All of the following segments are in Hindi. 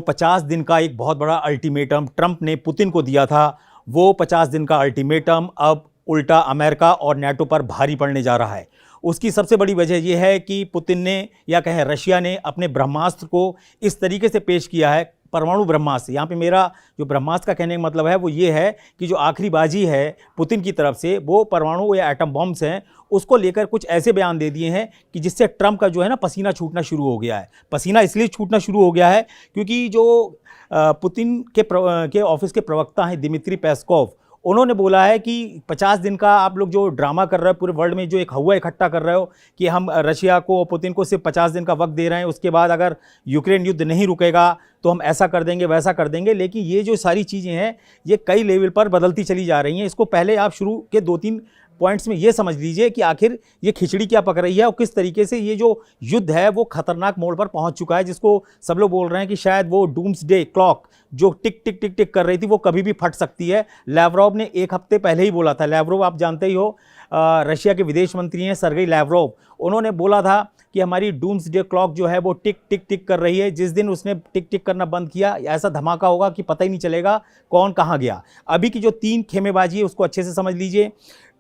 50 दिन का एक बहुत बड़ा अल्टीमेटम ट्रंप ने पुतिन को दिया था। वो 50 दिन का अल्टीमेटम अब उल्टा अमेरिका और नाटो पर भारी पड़ने जा रहा है। उसकी सबसे बड़ी वजह यह है कि पुतिन ने या कहें रशिया ने अपने ब्रह्मास्त्र को इस तरीके से पेश किया है, परमाणु ब्रह्मास्त्र। यहाँ पे मेरा जो ब्रह्मास्त्र का कहने का मतलब है वो ये है कि जो आखिरी बाजी है पुतिन की तरफ से वो परमाणु या एटम बॉम्ब्स हैं, उसको लेकर कुछ ऐसे बयान दे दिए हैं कि जिससे ट्रंप का जो है ना पसीना छूटना शुरू हो गया है। पसीना इसलिए छूटना शुरू हो गया है क्योंकि जो पुतिन के ऑफिस के प्रवक्ता हैं दिमित्री पेस्कोव, उन्होंने बोला है कि 50 दिन का आप लोग जो ड्रामा कर रहे हो पूरे वर्ल्ड में, जो एक हवा इकट्ठा कर रहे हो कि हम रशिया को और पुतिन को सिर्फ 50 दिन का वक्त दे रहे हैं, उसके बाद अगर यूक्रेन युद्ध नहीं रुकेगा तो हम ऐसा कर देंगे वैसा कर देंगे। लेकिन ये जो सारी चीज़ें हैं ये कई लेवल पर बदलती चली जा रही हैं। इसको पहले आप शुरू के 2-3 पॉइंट्स में ये समझ लीजिए कि आखिर ये खिचड़ी क्या पक रही है और किस तरीके से ये जो युद्ध है वो खतरनाक मोड़ पर पहुंच चुका है, जिसको सब लोग बोल रहे हैं कि शायद वो डूम्सडे क्लॉक जो टिक टिक टिक टिक कर रही थी वो कभी भी फट सकती है। लैवरोव ने एक हफ्ते पहले ही बोला था। लैवरोव आप जानते ही हो, रशिया के विदेश मंत्री हैं सर्गेई लैवरोव। उन्होंने बोला था कि हमारी डूम्सडे क्लॉक जो है वो टिक टिक टिक कर रही है। जिस दिन उसने टिक टिक करना बंद किया ऐसा धमाका होगा कि पता ही नहीं चलेगा कौन कहाँ गया। अभी की जो 3 खेमेबाजी है उसको अच्छे से समझ लीजिए।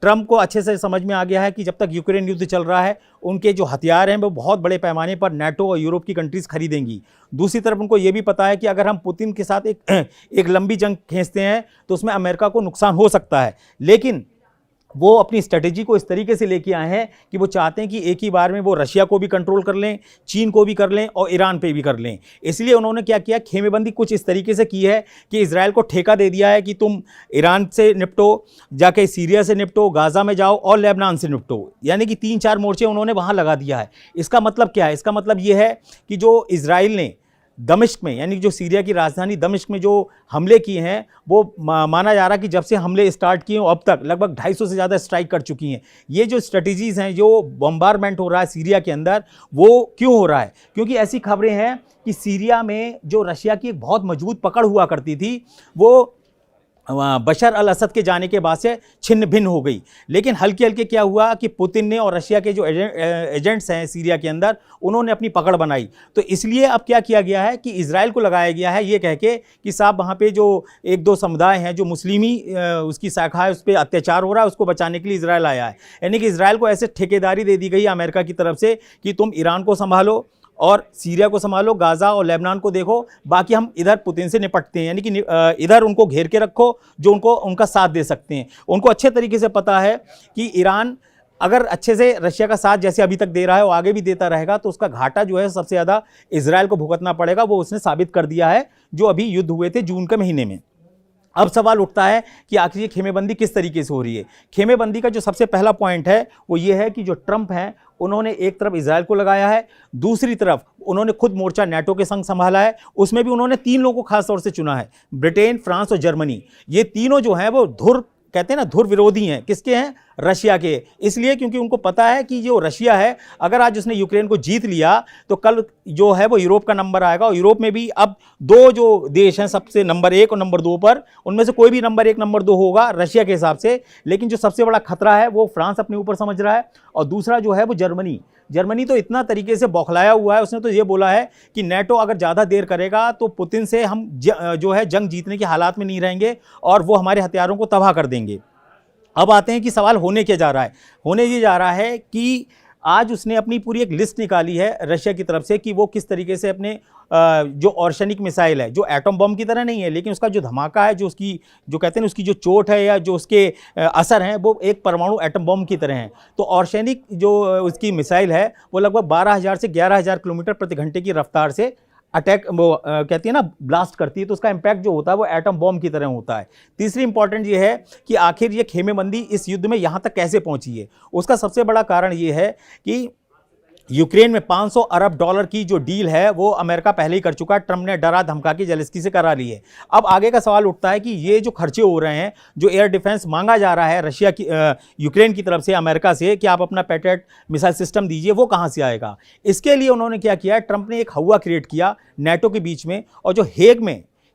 ट्रंप को अच्छे से समझ में आ गया है कि जब तक यूक्रेन युद्ध चल रहा है उनके जो हथियार हैं वो बहुत बड़े पैमाने पर नाटो और यूरोप की कंट्रीज़ खरीदेंगी। दूसरी तरफ उनको ये भी पता है कि अगर हम पुतिन के साथ एक लंबी जंग खींचते हैं तो उसमें अमेरिका को नुकसान हो सकता है। लेकिन वो अपनी स्ट्रेटेजी को इस तरीके से लेके आए हैं कि वो चाहते हैं कि एक ही बार में वो रशिया को भी कंट्रोल कर लें, चीन को भी कर लें और ईरान पे भी कर लें। इसलिए उन्होंने क्या किया, खेमेबंदी कुछ इस तरीके से की है कि इजराइल को ठेका दे दिया है कि तुम ईरान से निपटो, जाके सीरिया से निपटो, गाज़ा में जाओ और लेबनान से निपटो। यानी कि 3-4 मोर्चे उन्होंने वहाँ लगा दिया है। इसका मतलब क्या है? इसका मतलब ये है कि जो इजराइल ने दमिश्क में, यानी जो सीरिया की राजधानी दमिश्क में जो हमले किए हैं वो माना जा रहा है कि जब से हमले स्टार्ट किए अब तक लगभग 250 से ज़्यादा स्ट्राइक कर चुकी हैं। ये जो स्ट्रेटजीज़ हैं, जो बम्बारमेंट हो रहा है सीरिया के अंदर, वो क्यों हो रहा है? क्योंकि ऐसी खबरें हैं कि सीरिया में जो रशिया की एक बहुत मजबूत पकड़ हुआ करती थी वो बशर अल असद के जाने के बाद से छिन्न भिन्न हो गई। लेकिन हल्के हल्के क्या हुआ कि पुतिन ने और रशिया के जो एजेंट्स हैं सीरिया के अंदर, उन्होंने अपनी पकड़ बनाई। तो इसलिए अब क्या किया गया है कि इजराइल को लगाया गया है ये कह के कि साहब वहाँ पे जो 1-2 समुदाय हैं, जो मुस्लिमी उसकी शाखा है, उस पर अत्याचार हो रहा है, उसको बचाने के लिए इजराइल आया है। यानी कि इजराइल को ऐसे ठेकेदारी दे दी गई अमेरिका की तरफ से कि तुम ईरान को संभालो और सीरिया को संभालो, गाज़ा और लेबनान को देखो, बाकी हम इधर पुतिन से निपटते हैं। यानी कि इधर उनको घेर के रखो जो उनका साथ दे सकते हैं। उनको अच्छे तरीके से पता है कि ईरान अगर अच्छे से रशिया का साथ जैसे अभी तक दे रहा है और आगे भी देता रहेगा तो उसका घाटा जो है सबसे ज़्यादा इजराइल को भुगतना पड़ेगा। वो उसने साबित कर दिया है जो अभी युद्ध हुए थे जून के महीने में। अब सवाल उठता है कि आखिर ये खेमेबंदी किस तरीके से हो रही है। खेमेबंदी का जो सबसे पहला पॉइंट है वो ये है कि जो ट्रंप हैं उन्होंने एक तरफ इजराइल को लगाया है, दूसरी तरफ उन्होंने खुद मोर्चा नाटो के संग संभाला है। उसमें भी उन्होंने 3 लोगों को खास तौर से चुना है, ब्रिटेन, फ्रांस और जर्मनी। ये तीनों जो हैं वो धुर कहते हैं ना, धुर विरोधी हैं। किसके हैं? रशिया के। इसलिए क्योंकि उनको पता है कि जो रशिया है अगर आज उसने यूक्रेन को जीत लिया तो कल जो है वो यूरोप का नंबर आएगा। और यूरोप में भी अब 2 जो देश हैं सबसे नंबर 1 और नंबर 2 पर, उनमें से कोई भी नंबर 1 नंबर 2 होगा रशिया के हिसाब से। लेकिन जो सबसे बड़ा खतरा है वो फ्रांस अपने ऊपर समझ रहा है और दूसरा जो है वो जर्मनी तो इतना तरीके से बौखलाया हुआ है। उसने तो ये बोला है कि नाटो अगर ज़्यादा देर करेगा तो पुतिन से हम जो है जंग जीतने के हालात में नहीं रहेंगे और वो हमारे हथियारों को तबाह कर देंगे। अब आते हैं कि सवाल होने क्या जा रहा है। होने ये जा रहा है कि आज उसने अपनी पूरी एक लिस्ट निकाली है रशिया की तरफ से कि वो किस तरीके से अपने जो ऑर्शनिक मिसाइल है, जो एटम बम की तरह नहीं है लेकिन उसका जो धमाका है, जो उसकी जो कहते हैं उसकी जो चोट है या जो उसके असर हैं वो एक परमाणु एटम बम की तरह हैं। तो ऑर्शनिक जो उसकी मिसाइल है वो लगभग 12,000 से 11,000 किलोमीटर प्रति घंटे की रफ्तार से अटैक वो कहती है ना ब्लास्ट करती है। तो उसका इम्पैक्ट जो होता है वो एटम बॉम्ब की तरह होता है। तीसरी इंपॉर्टेंट ये है कि आखिर ये खेमेबंदी इस युद्ध में यहाँ तक कैसे पहुँची है। उसका सबसे बड़ा कारण ये है कि यूक्रेन में $500 अरब की जो डील है वो अमेरिका पहले ही कर चुका है। ट्रंप ने डरा धमका के जेलेंस्की से करा ली है। अब आगे का सवाल उठता है कि ये जो खर्चे हो रहे हैं, जो एयर डिफेंस मांगा जा रहा है रशिया की यूक्रेन की तरफ से अमेरिका से कि आप अपना पैट्रियट मिसाइल सिस्टम दीजिए, वो कहाँ से आएगा? इसके लिए उन्होंने क्या किया है, ट्रंप ने एक हवा क्रिएट किया नाटो के बीच में। और जो हेग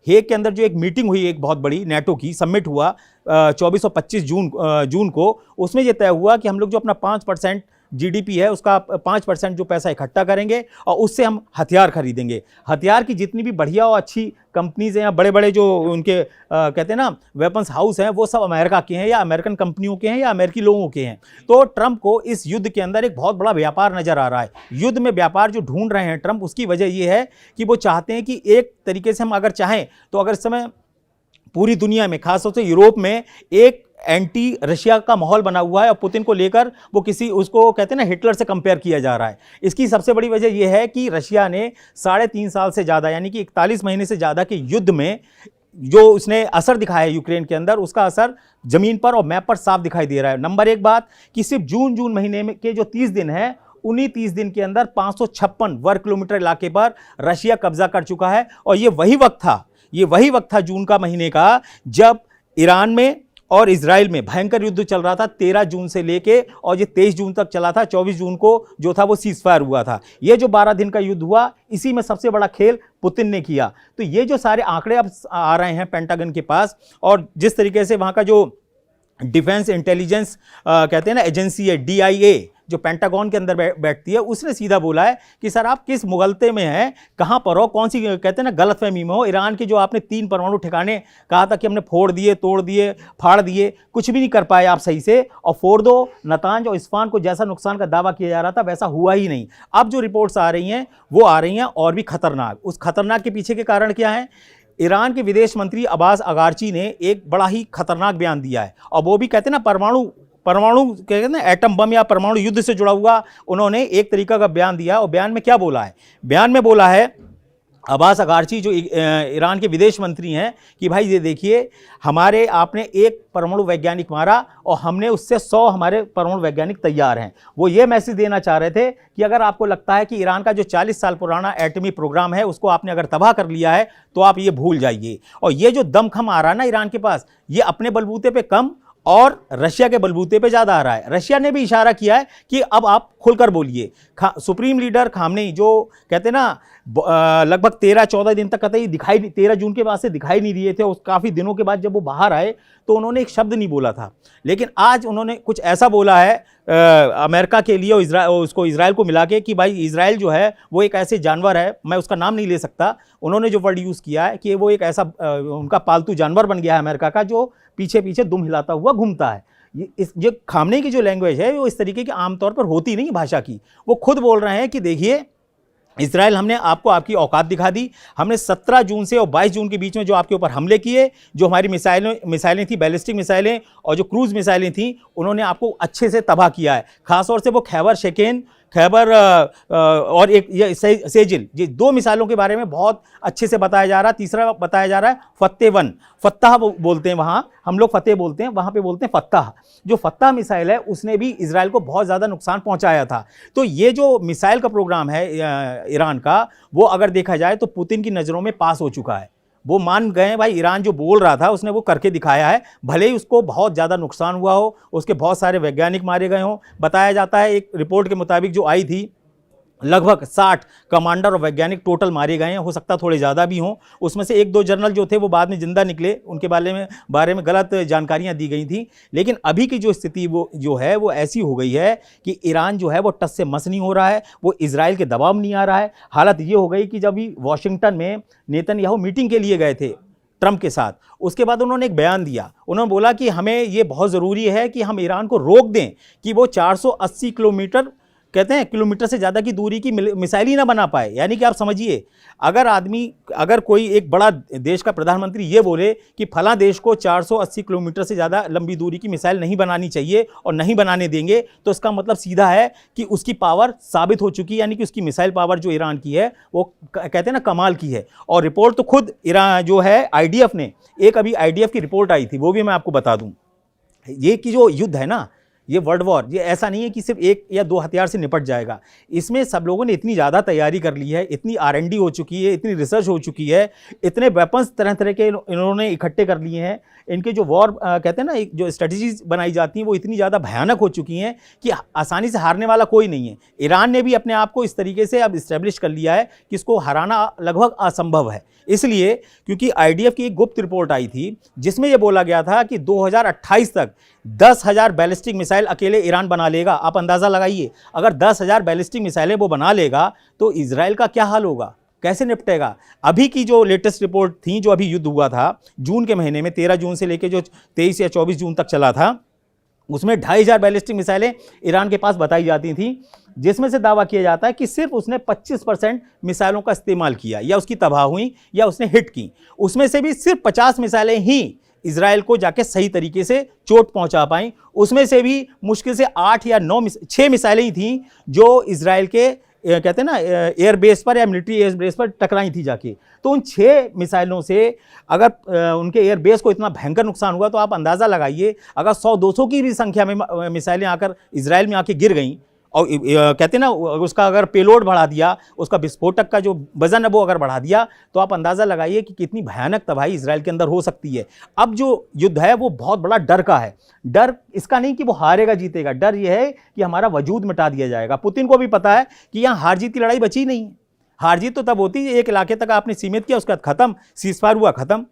के अंदर जो एक मीटिंग हुई, एक बहुत बड़ी नाटो की समिट हुआ 24 और 25 जून को, उसमें यह तय हुआ कि हम लोग जो अपना 5% जीडीपी है उसका 5% जो पैसा इकट्ठा करेंगे और उससे हम हथियार खरीदेंगे। हथियार की जितनी भी बढ़िया और अच्छी कंपनीज हैं या बड़े बड़े जो उनके कहते हैं ना वेपन्स हाउस हैं, वो सब अमेरिका के हैं या अमेरिकन कंपनियों के हैं या अमेरिकी लोगों के हैं। तो ट्रंप को इस युद्ध के अंदर एक बहुत बड़ा व्यापार नजर आ रहा है। युद्ध में व्यापार जो ढूंढ रहे हैं ट्रंप, उसकी वजह यह है कि वो चाहते हैं कि एक तरीके से हम अगर चाहें तो अगर इस समय पूरी दुनिया में खासतौर से यूरोप में एक एंटी रशिया का माहौल बना हुआ है और पुतिन को लेकर वो उसको कहते हैं ना हिटलर से कंपेयर किया जा रहा है। इसकी सबसे बड़ी वजह यह है कि रशिया ने 3.5 साल से ज़्यादा यानी कि 41 महीने से ज़्यादा के युद्ध में जो उसने असर दिखाया है यूक्रेन के अंदर, उसका असर जमीन पर और मैप पर साफ दिखाई दे रहा है। नंबर एक बात कि सिर्फ जून महीने में के जो 30 दिन हैं, उन्हीं 30 दिन के अंदर 556 वर्ग किलोमीटर इलाके पर रशिया कब्जा कर चुका है। और ये वही वक्त था जून का महीने का जब ईरान में और इजराइल में भयंकर युद्ध चल रहा था 13 जून से लेके और ये 23 जून तक चला था। 24 जून को जो था वो सीजफायर हुआ था। ये जो 12 दिन का युद्ध हुआ, इसी में सबसे बड़ा खेल पुतिन ने किया। तो ये जो सारे आंकड़े अब आ रहे हैं पेंटागन के पास और जिस तरीके से वहाँ का जो डिफेंस इंटेलिजेंस कहते हैं ना एजेंसी है DIA जो पेंटागन के अंदर बैठती है, उसने सीधा बोला है कि सर आप किस मुगलते में हैं, कहाँ पर हो, कौन सी कहते हैं ना गलतफहमी में हो। ईरान के जो आपने 3 परमाणु ठिकाने कहा था कि हमने फोड़ दिए, तोड़ दिए, फाड़ दिए, कुछ भी नहीं कर पाए आप सही से। और फोर्दो, नतांज और इस्फान को जैसा नुकसान का दावा किया जा रहा था वैसा हुआ ही नहीं। अब जो रिपोर्ट्स आ रही हैं वो आ रही हैं और भी खतरनाक। उस खतरनाक के पीछे के कारण क्या है? ईरान के विदेश मंत्री अब्बास अगारची ने एक बड़ा ही खतरनाक बयान दिया है और वो भी कहते हैं ना परमाणु कहते हैं ना एटम बम या परमाणु युद्ध से जुड़ा हुआ उन्होंने एक तरीका का बयान दिया। और बयान में क्या बोला है? बयान में बोला है अब्बास अगारची जो ईरान के विदेश मंत्री हैं कि भाई ये देखिए, हमारे आपने एक परमाणु वैज्ञानिक मारा और हमने उससे 100 हमारे परमाणु वैज्ञानिक तैयार हैं। वो ये मैसेज देना चाह रहे थे कि अगर आपको लगता है कि ईरान का जो 40 साल पुराना एटमी प्रोग्राम है उसको आपने अगर तबाह कर लिया है तो आप ये भूल जाइए। और ये जो दमखम आ रहा है ना ईरान के पास, ये अपने बलबूते पे कम और रशिया के बलबूते पे ज़्यादा आ रहा है। रशिया ने भी इशारा किया है कि अब आप खुलकर बोलिए। सुप्रीम लीडर खामनेई जो कहते हैं ना लगभग 13-14 दिन तक कतई 13 जून के बाद से दिखाई नहीं दिए थे, उस काफ़ी दिनों के बाद जब वो बाहर आए तो उन्होंने एक शब्द नहीं बोला था। लेकिन आज उन्होंने कुछ ऐसा बोला है अमेरिका के लिए उसको इजराइल को मिला के कि भाई इजराइल जो है वो एक ऐसे जानवर है, मैं उसका नाम नहीं ले सकता, उन्होंने जो वर्ड यूज़ किया है कि वो एक ऐसा उनका पालतू जानवर बन गया है अमेरिका का, जो पीछे पीछे दुम हिलाता हुआ घूमता है। ये खामनेई की जो लैंग्वेज है वो इस तरीके की आमतौर पर होती नहीं भाषा की। वो खुद बोल रहे हैं कि देखिए इजराइल, हमने आपको आपकी औकात दिखा दी। हमने 17 जून से और 22 जून के बीच में जो आपके ऊपर हमले किए, जो हमारी मिसाइलें थी, बैलिस्टिक मिसाइलें और जो क्रूज मिसाइलें थी, उन्होंने आपको अच्छे से तबाह किया है। खासतौर से वो खैबर और एक ये सेजिल, ये 2 मिसाइलों के बारे में बहुत अच्छे से बताया जा रहा है। तीसरा बताया जा रहा है फत्ताह बोलते हैं वहाँ, हम लोग फतेह बोलते हैं, वहाँ पे बोलते हैं फत्ताह। जो फत्ताह मिसाइल है उसने भी इजराइल को बहुत ज़्यादा नुकसान पहुँचाया था। तो ये जो मिसाइल का प्रोग्राम है ईरान का, वो अगर देखा जाए तो पुतिन की नज़रों में पास हो चुका है। वो मान गए भाई, ईरान जो बोल रहा था उसने वो करके दिखाया है। भले ही उसको बहुत ज़्यादा नुकसान हुआ हो, उसके बहुत सारे वैज्ञानिक मारे गए हों। बताया जाता है एक रिपोर्ट के मुताबिक जो आई थी, लगभग 60 कमांडर और वैज्ञानिक टोटल मारे गए हैं। हो सकता थोड़े ज़्यादा भी हों। उसमें से 1-2 जनरल जो थे वो बाद में जिंदा निकले, उनके बारे में गलत जानकारियां दी गई थी। लेकिन अभी की जो स्थिति वो जो है वो ऐसी हो गई है कि ईरान जो है वो टस से मस नहीं हो रहा है, वो इजराइल के दबाव में नहीं आ रहा है। हालत ये हो गई कि जब भी वाशिंगटन में नेतन्याहू मीटिंग के लिए गए थे ट्रंप के साथ, उसके बाद उन्होंने एक बयान दिया। उन्होंने बोला कि हमें ये बहुत ज़रूरी है कि हम ईरान को रोक दें कि वो 480 किलोमीटर से ज़्यादा की दूरी की मिसाइल ही ना बना पाए। यानी कि आप समझिए, अगर कोई एक बड़ा देश का प्रधानमंत्री ये बोले कि फलां देश को 480 किलोमीटर से ज़्यादा लंबी दूरी की मिसाइल नहीं बनानी चाहिए और नहीं बनाने देंगे, तो इसका मतलब सीधा है कि उसकी पावर साबित हो चुकी है। यानी कि उसकी मिसाइल पावर जो ईरान की है वो कहते हैं ना कमाल की है। और रिपोर्ट तो खुद ईरान जो है IDF ने, एक अभी IDF की रिपोर्ट आई थी, वो भी मैं आपको बता दूँ। ये कि जो युद्ध है ना, ये वर्ल्ड वॉर, ये ऐसा नहीं है कि सिर्फ 1 या 2 हथियार से निपट जाएगा। इसमें सब लोगों ने इतनी ज़्यादा तैयारी कर ली है, इतनी R&D हो चुकी है, इतनी रिसर्च हो चुकी है, इतने वेपन्स तरह तरह के इन्होंने इकट्ठे कर लिए हैं। इनके जो वॉर कहते हैं ना जो स्ट्रेटजीज बनाई जाती हैं वो इतनी ज़्यादा भयानक हो चुकी हैं कि आसानी से हारने वाला कोई नहीं है। ईरान ने भी अपने आप को इस तरीके से अब इस्टेब्लिश कर लिया है कि इसको हराना लगभग असंभव है। इसलिए क्योंकि IDF की एक गुप्त रिपोर्ट आई थी जिसमें यह बोला गया था कि 2028 तक 10,000 बैलिस्टिक मिसाइल अकेले ईरान बना लेगा। आप अंदाज़ा लगाइए, अगर 10,000 बैलिस्टिक मिसाइलें वो बना लेगा तो इजराइल का क्या हाल होगा, कैसे निपटेगा। अभी की जो लेटेस्ट रिपोर्ट थी, जो अभी युद्ध हुआ था जून के महीने में, 13 जून से लेकर जो 23 या 24 जून तक चला था, उसमें 2,500 बैलिस्टिक मिसाइलें ईरान के पास बताई जाती थी, जिसमें से दावा किया जाता है कि सिर्फ उसने 25% मिसाइलों का इस्तेमाल किया, या उसकी तबाह हुई या उसने हिट की। उसमें से भी सिर्फ 50 मिसाइलें ही इजराइल को जाके सही तरीके से चोट पहुंचा पाई। उसमें से भी मुश्किल से 8 या 6 मिसाइलें ही थीं जो इजराइल के कहते हैं ना एयरबेस पर या मिलिट्री एयरबेस पर टकराई थी जाके। तो उन 6 मिसाइलों से अगर उनके एयरबेस को इतना भयंकर नुकसान हुआ, तो आप अंदाज़ा लगाइए, अगर 100-200 की भी संख्या में मिसाइलें आकर इजराइल में आके गिर गईं, और कहते हैं ना उसका अगर पेलोड बढ़ा दिया, उसका विस्फोटक का जो वजन है वो अगर बढ़ा दिया, तो आप अंदाज़ा लगाइए कि कितनी भयानक तबाही इजराइल के अंदर हो सकती है। अब जो युद्ध है वो बहुत बड़ा डर का है। डर इसका नहीं कि वो हारेगा जीतेगा, डर ये है कि हमारा वजूद मिटा दिया जाएगा। पुतिन को भी पता है कि यहाँ हार जीत की लड़ाई बची नहीं है। हार जीत तो तब होती है एक इलाके तक आपने सीमित किया, उसके बाद खत्म, सीज़फायर हुआ, खत्म।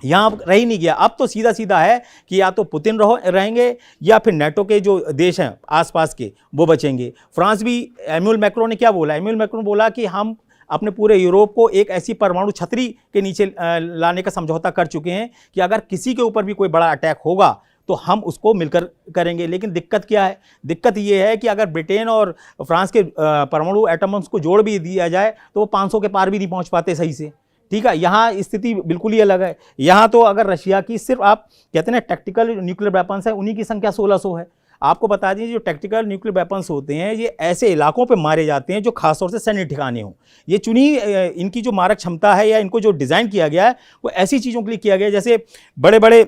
यहाँ रह ही नहीं गया। अब तो सीधा सीधा है कि या तो पुतिन रहेंगे या फिर नेटो के जो देश हैं आसपास के वो बचेंगे। फ्रांस भी, एम्यूल मैक्रों ने क्या बोला, एम्यूल मैक्रों बोला कि हम अपने पूरे यूरोप को एक ऐसी परमाणु छतरी के नीचे लाने का समझौता कर चुके हैं कि अगर किसी के ऊपर भी कोई बड़ा अटैक होगा तो हम उसको मिलकर करेंगे। लेकिन दिक्कत क्या है, दिक्कत ये है कि अगर ब्रिटेन और फ्रांस के परमाणु एटम्स को जोड़ भी दिया जाए तो वो 500 के पार भी नहीं पहुँच पाते सही से। ठीक है, यहाँ स्थिति बिल्कुल ही अलग है। यहाँ तो अगर रशिया की सिर्फ आप कहते हैं ना टैक्टिकल न्यूक्लियर वेपन्स है, उन्हीं की संख्या 1600 है। आपको बता दीजिए जो टैक्टिकल न्यूक्लियर वेपन्स होते हैं ये ऐसे इलाकों पे मारे जाते हैं जो खासतौर से सैन्य ठिकाने हों। ये चुनी इनकी जो मारक क्षमता है या इनको जो डिज़ाइन किया गया है वो ऐसी चीज़ों के लिए किया गया है, जैसे बड़े बड़े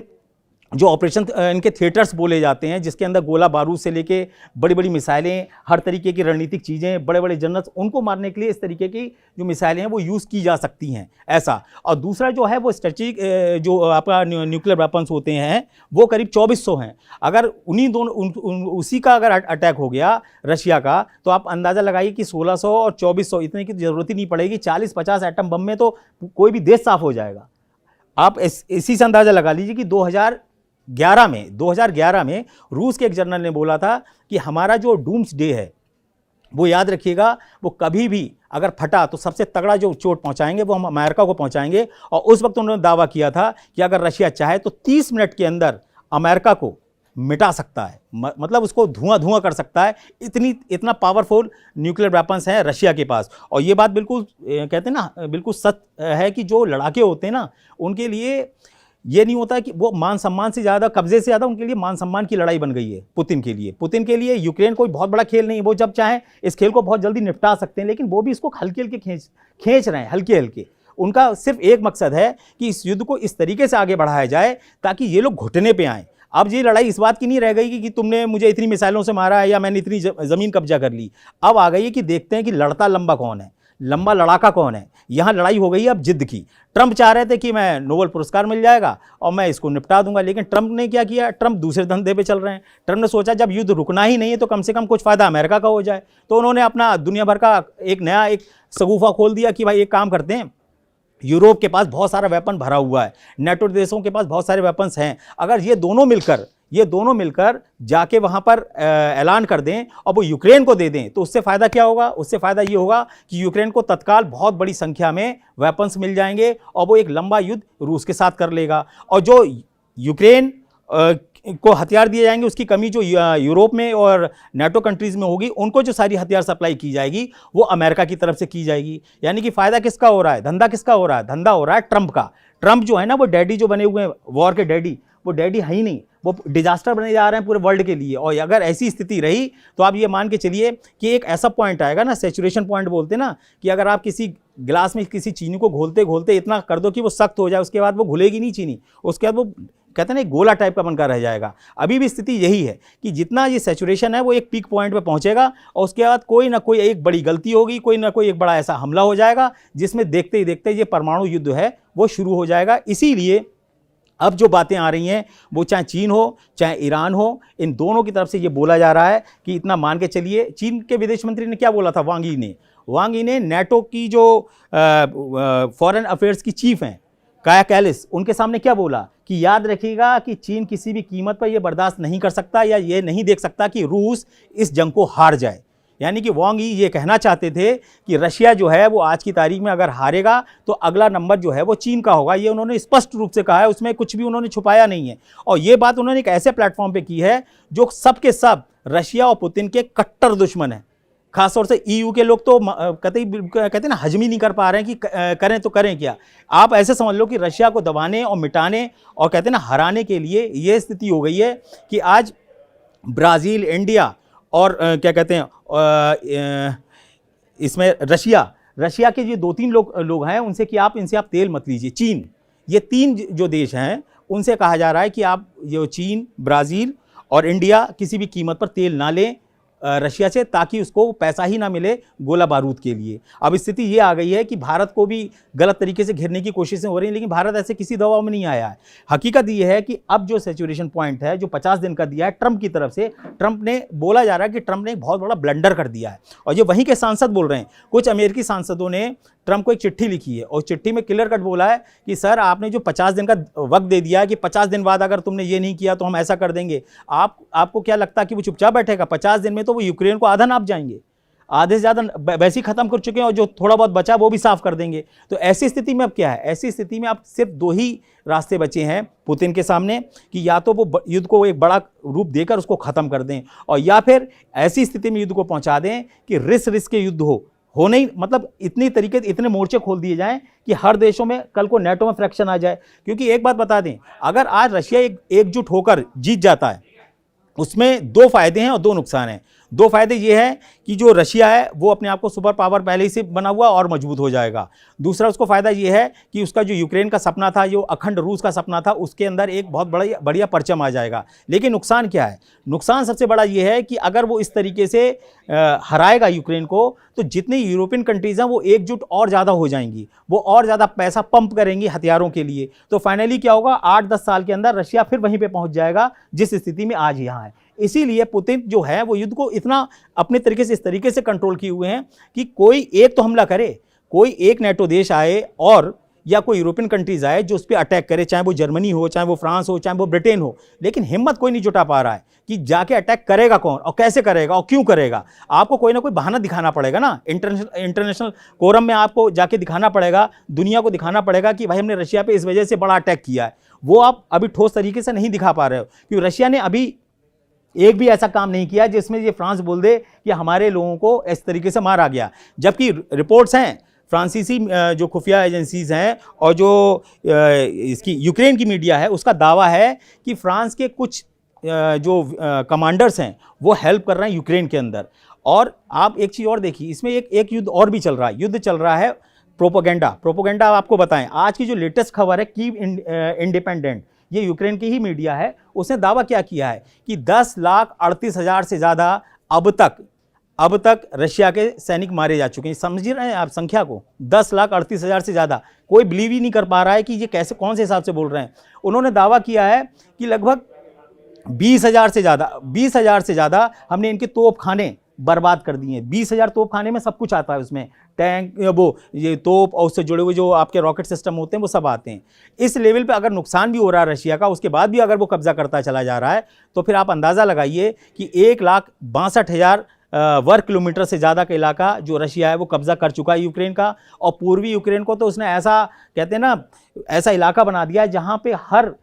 जो ऑपरेशन इनके थिएटर्स बोले जाते हैं, जिसके अंदर गोला बारूद से लेके बड़ी बड़ी मिसाइलें, हर तरीके की रणनीतिक चीज़ें, बड़े बड़े जनरल्स, उनको मारने के लिए इस तरीके की जो मिसाइलें हैं वो यूज़ की जा सकती हैं ऐसा। और दूसरा जो है वो स्ट्रेटेजिक जो आपका न्यूक्लियर वेपन्स होते हैं वो करीब 2400 हैं। अगर उन्हीं दोनों उसी का अगर अटैक हो गया रशिया का, तो आप अंदाज़ा लगाइए कि 1600 और 2400 इतने की ज़रूरत ही नहीं पड़ेगी। 40-50 एटम बम में तो कोई भी देश साफ हो जाएगा। आप इसी से अंदाज़ा लगा लीजिए कि 2011 में रूस के एक जनरल ने बोला था कि हमारा जो डूम्स डे है वो याद रखिएगा, वो कभी भी अगर फटा तो सबसे तगड़ा जो चोट पहुंचाएंगे वो हम अमेरिका को पहुंचाएंगे। और उस वक्त उन्होंने दावा किया था कि अगर रशिया चाहे तो 30 मिनट के अंदर अमेरिका को मिटा सकता है, मतलब उसको धुआं कर सकता है। इतना पावरफुल न्यूक्लियर वेपन्स हैं रशिया के पास। और ये बात बिल्कुल कहते हैं ना बिल्कुल सच है कि जो लड़ाके होते हैं ना उनके लिए ये नहीं होता कि वो मान सम्मान से ज़्यादा, कब्जे से ज़्यादा उनके लिए मान सम्मान की लड़ाई बन गई है पुतिन के लिए यूक्रेन कोई बहुत बड़ा खेल नहीं है। वो जब चाहें इस खेल को बहुत जल्दी निपटा सकते हैं, लेकिन वो भी इसको हल्के हल्के खींच रहे हैं, हल्के हल्के। उनका सिर्फ एक मकसद है कि इस युद्ध को इस तरीके से आगे बढ़ाया जाए ताकि ये लोग घुटने पे आएँ। अब ये लड़ाई इस बात की नहीं रह गई कि तुमने मुझे इतनी मिसाइलों से मारा है या मैंने इतनी ज़मीन कब्जा कर ली। अब आ गई है कि देखते हैं कि लड़ता लंबा कौन है, लंबा लड़ाका कौन है। यहाँ लड़ाई हो गई है अब जिद्द की। ट्रंप चाह रहे थे कि मैं नोबेल पुरस्कार मिल जाएगा और मैं इसको निपटा दूंगा, लेकिन ट्रंप ने क्या किया, ट्रंप दूसरे धंधे पे चल रहे हैं। ट्रंप ने सोचा जब युद्ध रुकना ही नहीं है तो कम से कम कुछ फ़ायदा अमेरिका का हो जाए। तो उन्होंने अपना दुनिया भर का एक नया शगुफा खोल दिया कि भाई एक काम करते हैं, यूरोप के पास बहुत सारा वेपन भरा हुआ है, नेटो देशों के पास बहुत सारे वेपन्स हैं, अगर ये दोनों मिलकर जाके वहाँ पर ऐलान कर दें और वो यूक्रेन को दे दें तो उससे फ़ायदा क्या होगा, उससे फ़ायदा ये होगा कि यूक्रेन को तत्काल बहुत बड़ी संख्या में वेपन्स मिल जाएंगे और वो एक लंबा युद्ध रूस के साथ कर लेगा। और जो यूक्रेन को हथियार दिए जाएंगे उसकी कमी जो यूरोप में और नेटो कंट्रीज़ में होगी, उनको जो सारी हथियार सप्लाई की जाएगी वो अमेरिका की तरफ से की जाएगी। यानी कि फ़ायदा किसका हो रहा है, धंधा किसका हो रहा है, धंधा हो रहा है ट्रंप का। ट्रंप जो है ना वो डैडी जो बने हुए हैं, वॉर के डैडी, वो डैडी है ही नहीं, वो डिजास्टर बने जा रहे हैं पूरे वर्ल्ड के लिए। और अगर ऐसी स्थिति रही तो आप ये मान के चलिए कि एक ऐसा पॉइंट आएगा ना, सैचुरेशन पॉइंट बोलते हैं ना, कि अगर आप किसी गिलास में किसी चीनी को घोलते घोलते इतना कर दो कि वो सख्त हो जाए, उसके बाद वो घुलेगी नहीं चीनी, उसके बाद वो कहते हैं ना गोला टाइप का बनकर रह जाएगा। अभी भी स्थिति यही है कि जितना ये सैचुरेशन है वो एक पीक पॉइंट पे पहुंचेगा और उसके बाद कोई ना कोई एक बड़ी गलती होगी, कोई ना कोई एक बड़ा ऐसा हमला हो जाएगा जिसमें देखते ही देखते ये परमाणु युद्ध है वो शुरू हो जाएगा। इसीलिए अब जो बातें आ रही हैं वो चाहे चीन हो चाहे ईरान हो, इन दोनों की तरफ से ये बोला जा रहा है कि इतना मान के चलिए। चीन के विदेश मंत्री ने क्या बोला था, वांग यी ने नेटो की जो फॉरेन अफेयर्स की चीफ हैं, काया कैलिस उनके सामने क्या बोला कि याद रखिएगा कि चीन किसी भी कीमत पर यह बर्दाश्त नहीं कर सकता या ये नहीं देख सकता कि रूस इस जंग को हार जाए। यानी कि वांग यी ये कहना चाहते थे कि रशिया जो है वो आज की तारीख में अगर हारेगा तो अगला नंबर जो है वो चीन का होगा। ये उन्होंने स्पष्ट रूप से कहा है, उसमें कुछ भी उन्होंने छुपाया नहीं है। और ये बात उन्होंने एक ऐसे प्लेटफॉर्म पे की है जो सब के सब रशिया और पुतिन के कट्टर दुश्मन हैं। खासतौर से ईयू के लोग तो कहते हैं ना, हजम ही नहीं कर पा रहे हैं कि करें तो करें क्या। आप ऐसे समझ लो कि रशिया को दबाने और मिटाने और कहते हैं ना हराने के लिए ये स्थिति हो गई है कि आज ब्राज़ील, इंडिया और क्या कहते हैं इसमें रशिया के जो 2-3 लोग हैं उनसे कि इनसे आप तेल मत लीजिए। चीन, ये 3 जो देश हैं उनसे कहा जा रहा है कि आप जो चीन, ब्राज़ील और इंडिया किसी भी कीमत पर तेल ना लें रशिया से, ताकि उसको पैसा ही ना मिले गोला बारूद के लिए। अब स्थिति ये आ गई है कि भारत को भी गलत तरीके से घेरने की कोशिशें हो रही हैं, लेकिन भारत ऐसे किसी दबाव में नहीं आया है। हकीकत ये है कि अब जो सैचुरेशन पॉइंट है जो 50 दिन का दिया है ट्रंप की तरफ से, ट्रंप ने बोला जा रहा है कि ट्रंप ने एक बहुत बड़ा ब्लंडर कर दिया है। और ये वहीं के सांसद बोल रहे हैं, कुछ अमेरिकी सांसदों ने ट्रंप को एक चिट्ठी लिखी है और चिट्ठी में क्लियर कट बोला है कि सर आपने जो 50 दिन का वक्त दे दिया है कि 50 दिन बाद अगर तुमने ये नहीं किया तो हम ऐसा कर देंगे, आपको क्या लगता है कि वो चुपचाप बैठेगा? 50 दिन में तो वो यूक्रेन को आधा नाप जाएंगे, आधे से ज़्यादा वैसे ही खत्म कर चुके हैं और जो थोड़ा बहुत बचा वो भी साफ कर देंगे। तो ऐसी स्थिति में अब क्या है? ऐसी स्थिति में अब सिर्फ 2 ही रास्ते बचे हैं पुतिन के सामने कि या तो वो युद्ध को एक बड़ा रूप देकर उसको ख़त्म कर दें, और या फिर ऐसी स्थिति में युद्ध को पहुंचा दें कि रिस के युद्ध हो नहीं, मतलब इतने मोर्चे खोल दिए जाएं कि हर देशों में कल को नेटो में फ्रैक्शन आ जाए। क्योंकि एक बात बता दें, अगर आज रशिया एकजुट होकर जीत जाता है उसमें 2 फायदे हैं और 2 नुकसान हैं। 2 फायदे ये हैं कि जो रशिया है वो अपने आप को सुपर पावर पहले ही से बना हुआ और मजबूत हो जाएगा। दूसरा उसको फ़ायदा ये है कि उसका जो यूक्रेन का सपना था, जो अखंड रूस का सपना था, उसके अंदर एक बहुत बढ़िया परचम आ जाएगा। लेकिन नुकसान क्या है? नुकसान सबसे बड़ा ये है कि अगर वो इस तरीके से हराएगा यूक्रेन को, तो जितनी यूरोपियन कंट्रीज़ हैं वो एकजुट और ज़्यादा हो जाएंगी, वो और ज़्यादा पैसा पंप करेंगी हथियारों के लिए। तो फाइनली क्या होगा, 8-10 साल के अंदर रशिया फिर वहीं पर पहुँच जाएगा जिस स्थिति में आज यहाँ है। इसीलिए पुतिन जो है वो युद्ध को इतना अपने तरीके से इस तरीके से कंट्रोल किए हुए हैं कि कोई एक तो हमला करे, कोई एक नेटो देश आए और या कोई यूरोपियन कंट्रीज आए जो उस पर अटैक करे, चाहे वो जर्मनी हो, चाहे वो फ्रांस हो, चाहे वो ब्रिटेन हो, लेकिन हिम्मत कोई नहीं जुटा पा रहा है कि जाके अटैक करेगा कौन और कैसे करेगा और क्यों करेगा। आपको कोई ना कोई बहाना दिखाना पड़ेगा ना, इंटरनेशनल कोरम में आपको जाके दिखाना पड़ेगा, दुनिया को दिखाना पड़ेगा कि भाई हमने रशिया पे इस वजह से बड़ा अटैक किया है। वो आप अभी ठोस तरीके से नहीं दिखा पा रहे हो, क्योंकि रशिया ने अभी एक भी ऐसा काम नहीं किया जिसमें ये फ्रांस बोल दे कि हमारे लोगों को इस तरीके से मारा गया। जबकि रिपोर्ट्स हैं, फ्रांसीसी जो खुफिया एजेंसीज हैं और जो इसकी यूक्रेन की मीडिया है, उसका दावा है कि फ्रांस के कुछ जो कमांडर्स हैं वो हेल्प कर रहे हैं यूक्रेन के अंदर। और आप एक चीज़ और देखिए, इसमें एक युद्ध और भी चल रहा है। युद्ध चल रहा है प्रोपोगेंडा। आपको बताएं, आज की जो लेटेस्ट खबर है कीव इंडिपेंडेंट, ये यूक्रेन की ही मीडिया है, उसने दावा क्या किया है कि 10,38,000 से ज़्यादा अब तक रशिया के सैनिक मारे जा चुके हैं। समझ रहे हैं आप संख्या को? 10,38,000 से ज़्यादा। कोई बिलीव ही नहीं कर पा रहा है कि ये कैसे, कौन से हिसाब से बोल रहे हैं। उन्होंने दावा किया है कि लगभग 20,000 से ज़्यादा हमने इनके तोपखाने बर्बाद कर दिए हैं। 20,000 तोपखाने में सब कुछ आता है, उसमें टैंक, वो ये तोप और उससे जुड़े हुए जो आपके रॉकेट सिस्टम होते हैं वो सब आते हैं। इस लेवल पे अगर नुकसान भी हो रहा है रशिया का, उसके बाद भी अगर वो कब्जा करता चला जा रहा है, तो फिर आप अंदाज़ा लगाइए कि 1,62,000 वर्ग किलोमीटर से ज़्यादा का इलाका जो रशिया है वो कब्जा कर चुका है यूक्रेन का। और पूर्वी यूक्रेन को तो उसने ऐसा, कहते हैं ना, ऐसा इलाका बना दिया है जहाँ पे हर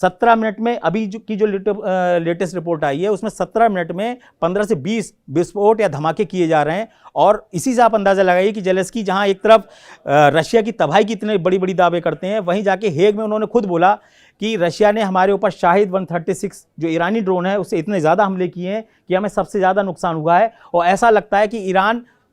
17 मिनट में, अभी जो लेटेस्ट रिपोर्ट आई है उसमें 17 मिनट में 15 से 20 विस्फोट या धमाके किए जा रहे हैं। और इसी से आप अंदाज़ा लगाइए कि जेलेंस्की जहां एक तरफ रशिया की तबाही की इतने बड़ी दावे करते हैं, वहीं जाके हेग में उन्होंने खुद बोला कि रशिया ने हमारे ऊपर शाहिद 136 जो ईरानी ड्रोन है उससे इतने ज़्यादा हमले किए हैं कि हमें सबसे ज़्यादा नुकसान हुआ है। और ऐसा लगता है कि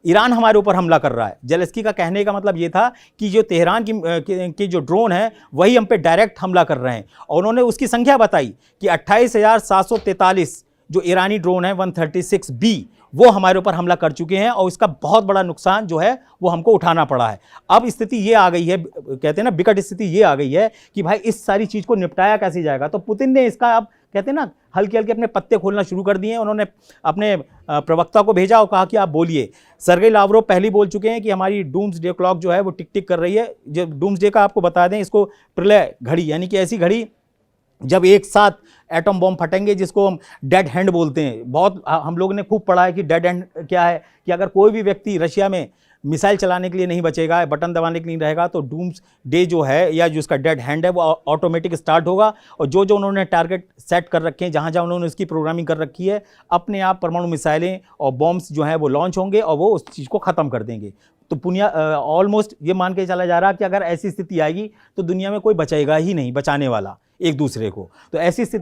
ईरान हमारे ऊपर हमला कर रहा है। जेलेंस्की का कहने का मतलब ये था कि जो तेहरान की जो ड्रोन है वही हम पे डायरेक्ट हमला कर रहे हैं। और उन्होंने उसकी संख्या बताई कि 28,743 जो ईरानी ड्रोन है 136B वो हमारे ऊपर हमला कर चुके हैं और इसका बहुत बड़ा नुकसान जो है वो हमको उठाना पड़ा है। अब स्थिति ये आ गई है, कहते हैं ना विकट स्थिति ये आ गई है कि भाई इस सारी चीज़ को निपटाया कैसे जाएगा। तो पुतिन ने इसका अब कहते हैं ना हल्के हल्के अपने पत्ते खोलना शुरू कर दिए हैं। उन्होंने अपने प्रवक्ता को भेजा और कहा कि आप बोलिए। सर्गेई लावरोव पहले बोल चुके हैं कि हमारी डूम्सडे क्लॉक जो है वो टिक टिक कर रही है। जो डूम्सडे का आपको बता दें, इसको प्रलय घड़ी यानी कि ऐसी घड़ी जब एक साथ एटम बॉम्ब फटेंगे, जिसको हम डेड हैंड बोलते हैं। बहुत हम लोगों ने खूब पढ़ा है कि डेड हैंड क्या है, कि अगर कोई भी व्यक्ति रशिया में मिसाइल चलाने के लिए नहीं बचेगा, बटन दबाने के लिए नहीं रहेगा, तो डूम्स डे जो है या जो उसका डेड हैंड है वो ऑटोमेटिक स्टार्ट होगा और जो जो उन्होंने टारगेट सेट कर रखे हैं, जहाँ जहाँ उन्होंने इसकी प्रोग्रामिंग कर रखी है, अपने आप परमाणु मिसाइलें और बॉम्ब्स जो हैं वो लॉन्च होंगे और वो उस चीज़ को ख़त्म कर देंगे। तो दुनिया ऑलमोस्ट ये मान के चला जा रहा है कि अगर ऐसी स्थिति आएगी तो दुनिया में कोई बचेगा ही नहीं बचाने वाला एक दूसरे को। तो ऐसी स्थिति